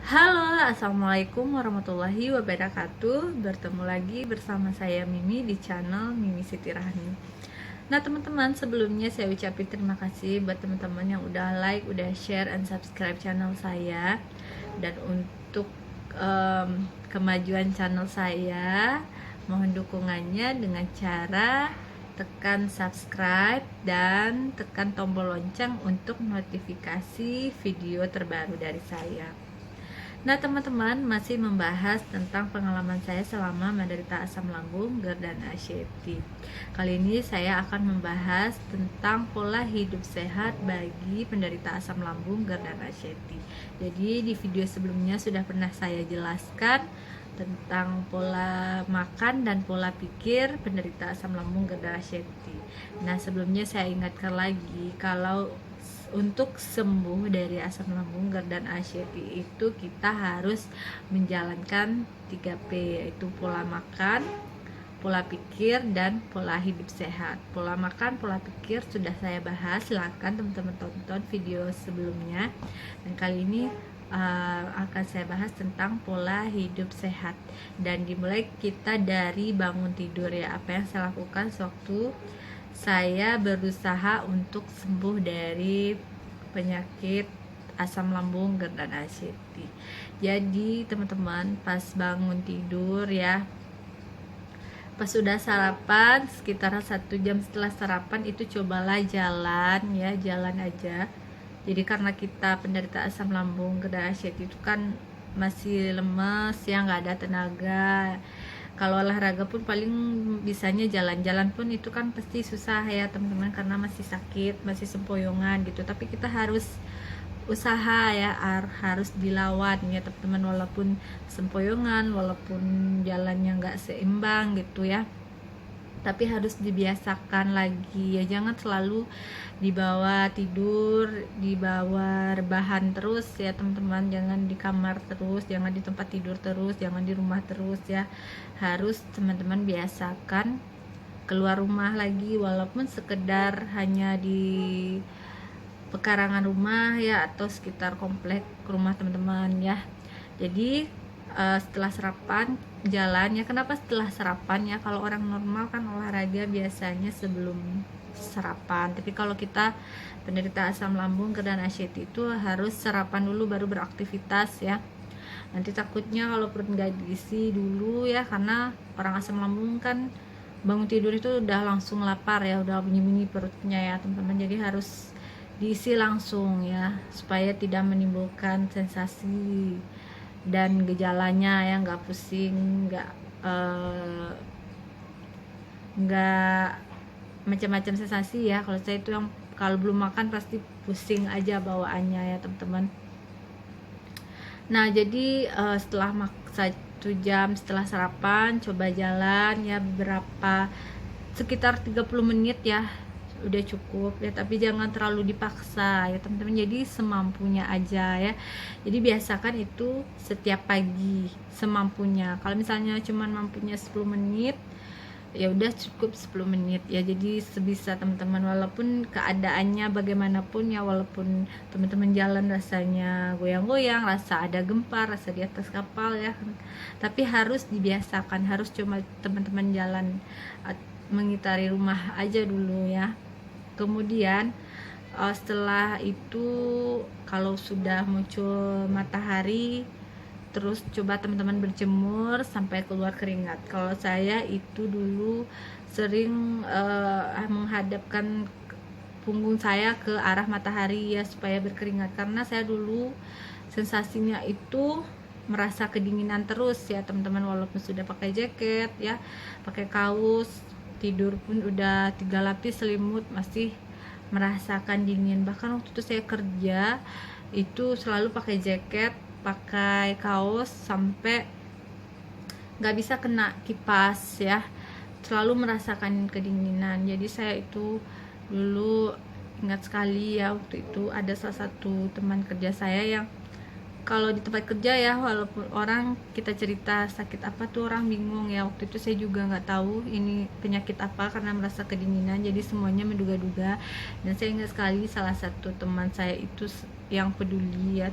Halo, assalamualaikum warahmatullahi wabarakatuh. Bertemu lagi bersama saya Mimi di channel Mimi Siti Rahmi. Nah teman-teman, sebelumnya saya ucapin terima kasih buat teman-teman yang udah like, udah share, and subscribe channel saya. Dan untuk kemajuan channel saya, mohon dukungannya dengan cara tekan subscribe dan tekan tombol lonceng untuk notifikasi video terbaru dari saya. Nah teman-teman, masih membahas tentang pengalaman saya selama menderita asam lambung, GERD, dan HCT. Kali ini saya akan membahas tentang pola hidup sehat bagi penderita asam lambung, GERD, dan HCT. Jadi di video sebelumnya sudah pernah saya jelaskan tentang pola makan dan pola pikir penderita asam lambung, GERD, dan HCT. Nah sebelumnya saya ingatkan lagi, kalau untuk sembuh dari asam lambung, GERD, dan HCT itu kita harus menjalankan 3P, yaitu pola makan, pola pikir, dan pola hidup sehat. Pola makan, pola pikir sudah saya bahas, silahkan teman-teman tonton video sebelumnya. Dan kali ini akan saya bahas tentang pola hidup sehat. Dan dimulai kita dari bangun tidur ya, apa yang saya lakukan sewaktu saya berusaha untuk sembuh dari penyakit asam lambung, GERD, dan HCT. Jadi teman-teman, pas bangun tidur ya, pas sudah sarapan, sekitar 1 jam setelah sarapan itu cobalah jalan ya, jalan aja. Jadi karena kita penderita asam lambung, GERD, dan HCT itu kan masih lemes ya, nggak ada tenaga. Kalau olahraga pun paling bisanya jalan-jalan pun itu kan pasti susah ya teman-teman, karena masih sakit, masih sempoyongan gitu. Tapi kita harus usaha ya, harus dilawan ya teman-teman, walaupun sempoyongan, walaupun jalannya nggak seimbang gitu ya, tapi harus dibiasakan lagi ya. Jangan selalu dibawa tidur, dibawa rebahan terus ya teman-teman. Jangan di kamar terus, jangan di tempat tidur terus, jangan di rumah terus ya. Harus teman-teman biasakan keluar rumah lagi, walaupun sekedar hanya di pekarangan rumah ya, atau sekitar komplek rumah teman-teman ya. Jadi setelah sarapan jalan ya. Kenapa setelah sarapan ya? Kalau orang normal kan olahraga biasanya sebelum sarapan, tapi kalau kita penderita asam lambung, GERD, dan HCT itu harus sarapan dulu baru beraktivitas ya. Nanti takutnya kalau perut nggak diisi dulu ya, karena orang asam lambung kan bangun tidur itu udah langsung lapar ya, udah bunyi-bunyi perutnya ya teman-teman. Jadi harus diisi langsung ya, supaya tidak menimbulkan sensasi dan gejalanya ya, nggak pusing, nggak macam-macam sensasi ya. Kalau saya itu yang kalau belum makan pasti pusing aja bawaannya ya teman-teman. Nah jadi setelah 1 jam setelah sarapan, coba jalan ya beberapa, sekitar 30 menit ya, udah cukup ya, tapi jangan terlalu dipaksa ya teman-teman. Jadi semampunya aja ya. Jadi biasakan itu setiap pagi semampunya. Kalau misalnya cuman mampunya 10 menit ya udah cukup 10 menit ya. Jadi sebisa teman-teman, walaupun keadaannya bagaimanapun ya, walaupun teman-teman jalan rasanya goyang-goyang, rasa ada gempa, rasa di atas kapal ya, tapi harus dibiasakan. Harus cuma teman-teman jalan mengitari rumah aja dulu ya. Kemudian setelah itu, kalau sudah muncul matahari, terus coba teman-teman berjemur sampai keluar keringat. Kalau saya itu dulu sering menghadapkan punggung saya ke arah matahari ya, supaya berkeringat. Karena saya dulu sensasinya itu merasa kedinginan terus ya teman-teman, walaupun sudah pakai jaket ya, pakai kaos, tidur pun udah 3 lapis selimut, masih merasakan dingin. Bahkan waktu itu saya kerja itu selalu pakai jaket, pakai kaos, sampai nggak bisa kena kipas ya, selalu merasakan kedinginan. Jadi saya itu dulu ingat sekali ya, waktu itu ada salah satu teman kerja saya yang kalau di tempat kerja ya, walaupun orang kita cerita sakit apa tuh orang bingung ya. Waktu itu saya juga nggak tahu ini penyakit apa, karena merasa kedinginan, jadi semuanya menduga-duga. Dan saya ingat sekali salah satu teman saya itu yang peduli ya,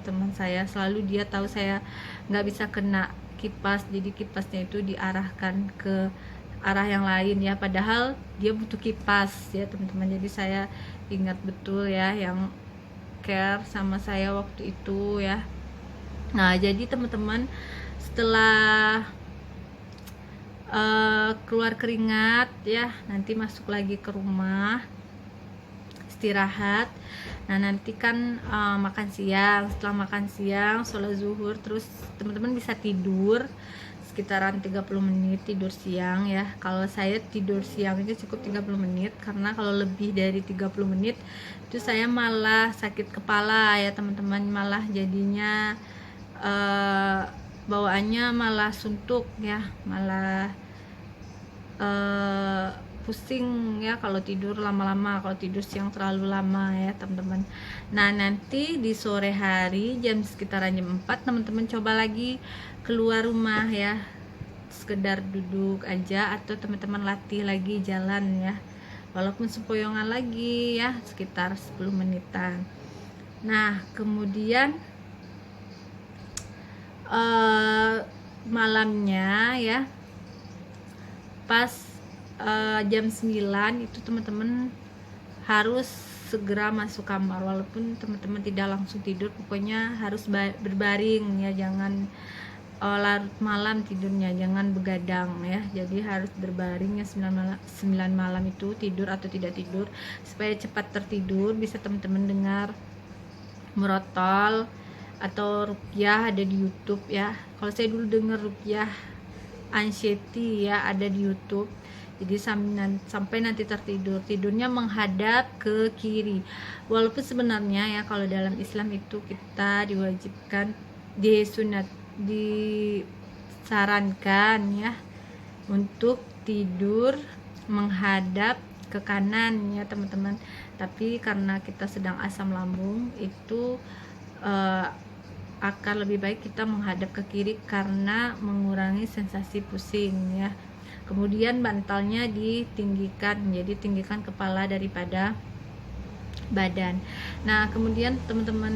teman saya. Selalu dia tahu saya nggak bisa kena kipas, jadi kipasnya itu diarahkan ke arah yang lain ya, padahal dia butuh kipas ya teman-teman. Jadi saya ingat betul ya yang care sama saya waktu itu ya. Nah jadi teman-teman, setelah keluar keringat ya, nanti masuk lagi ke rumah, istirahat. Nah nanti kan makan siang. Setelah makan siang, sholat zuhur, terus teman-teman bisa tidur sekitaran 30 menit tidur siang ya. Kalau saya tidur siang itu cukup 30 menit, karena kalau lebih dari 30 menit itu saya malah sakit kepala ya teman-teman, malah jadinya bawaannya malah suntuk ya, malah pusing ya kalau tidur lama-lama, kalau tidur siang terlalu lama ya teman-teman. Nah nanti di sore hari jam sekitaran jam 4 teman-teman coba lagi keluar rumah ya, sekedar duduk aja atau teman-teman latih lagi jalan ya, walaupun sempoyongan lagi ya, sekitar 10 menitan. Nah kemudian malamnya ya, pas jam 9 itu teman-teman harus segera masuk kamar, walaupun teman-teman tidak langsung tidur, pokoknya harus berbaring ya, jangan larut malam tidurnya, jangan begadang ya. Jadi harus berbaring ya 9 malam itu, tidur atau tidak tidur, supaya cepat tertidur. Bisa teman-teman dengar murotol atau ruqyah ada di YouTube ya. Kalau saya dulu dengar ruqyah Ansyeti ya, ada di YouTube. Jadi sampai nanti tertidur, tidurnya menghadap ke kiri. Walaupun sebenarnya ya kalau dalam Islam itu kita diwajibkan, disarankan ya untuk tidur menghadap ke kanan ya teman-teman. Tapi karena kita sedang asam lambung, itu akan lebih baik kita menghadap ke kiri karena mengurangi sensasi pusing ya. Kemudian bantalnya ditinggikan, jadi tinggikan kepala daripada badan. Nah kemudian teman-teman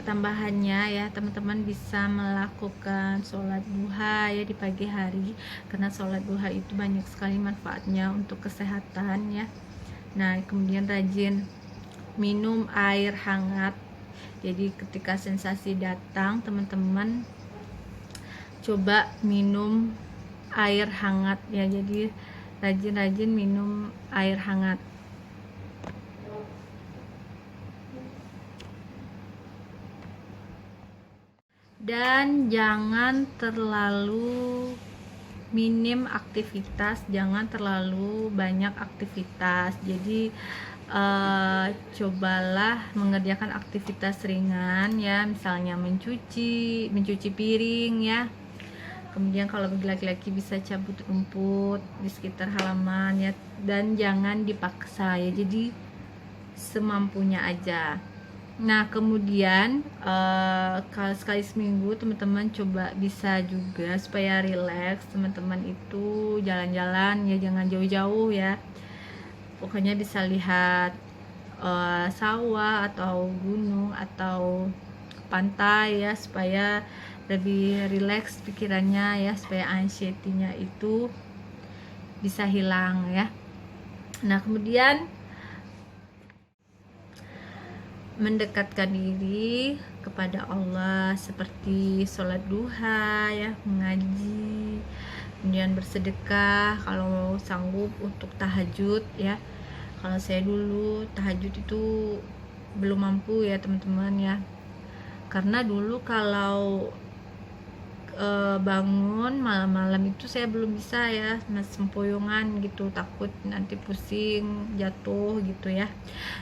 tambahannya ya, teman-teman bisa melakukan sholat duha ya di pagi hari, karena sholat duha itu banyak sekali manfaatnya untuk kesehatan ya. Nah kemudian rajin minum air hangat. Jadi ketika sensasi datang, teman-teman coba minum air hangat ya. Jadi rajin-rajin minum air hangat. Dan jangan terlalu minim aktivitas, jangan terlalu banyak aktivitas. Jadi cobalah mengerjakan aktivitas ringan ya, misalnya mencuci piring ya. Kemudian kalau bagi laki-laki bisa cabut rumput di sekitar halaman ya, dan jangan dipaksa ya, jadi semampunya aja. Nah kemudian kalau sekali seminggu teman-teman coba bisa juga supaya rileks, teman-teman itu jalan-jalan ya, jangan jauh-jauh ya, pokoknya bisa lihat sawah atau gunung atau pantai ya, supaya lebih rileks pikirannya ya, supaya anxiety-nya itu bisa hilang ya. Nah kemudian mendekatkan diri kepada Allah seperti sholat duha ya, mengaji, kemudian bersedekah kalau sanggup, untuk tahajud ya. Kalau saya dulu tahajud itu belum mampu ya teman-teman ya, karena dulu kalau bangun malam-malam itu saya belum bisa ya, masih sempoyongan gitu, takut nanti pusing, jatuh gitu ya.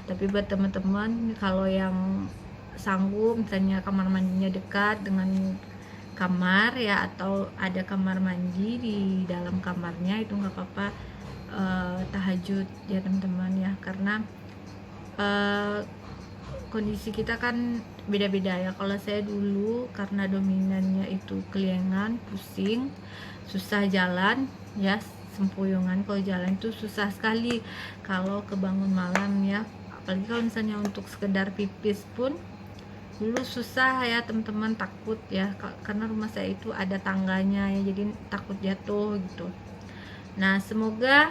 Tapi buat teman-teman kalau yang sanggup, misalnya kamar mandinya dekat dengan kamar ya, atau ada kamar mandi di dalam kamarnya, itu nggak apa-apa tahajud ya teman-teman ya, karena kondisi kita kan beda-beda ya. Kalau saya dulu karena dominannya itu keliengan, pusing, susah jalan ya, sempoyongan kalau jalan itu susah sekali kalau kebangun malam ya. Apalagi kalau misalnya untuk sekedar pipis pun dulu susah ya teman-teman, takut ya karena rumah saya itu ada tangganya ya, jadi takut jatuh gitu. Nah semoga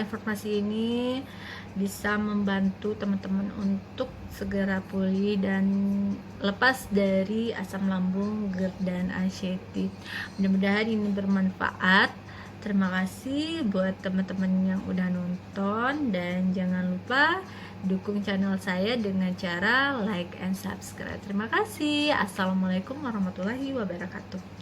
informasi ini bisa membantu teman-teman untuk segera pulih dan lepas dari asam lambung, GERD dan anxiety. Mudah-mudahan ini bermanfaat. Terima kasih buat teman-teman yang udah nonton, dan jangan lupa dukung channel saya dengan cara like and subscribe. Terima kasih. Assalamualaikum warahmatullahi wabarakatuh.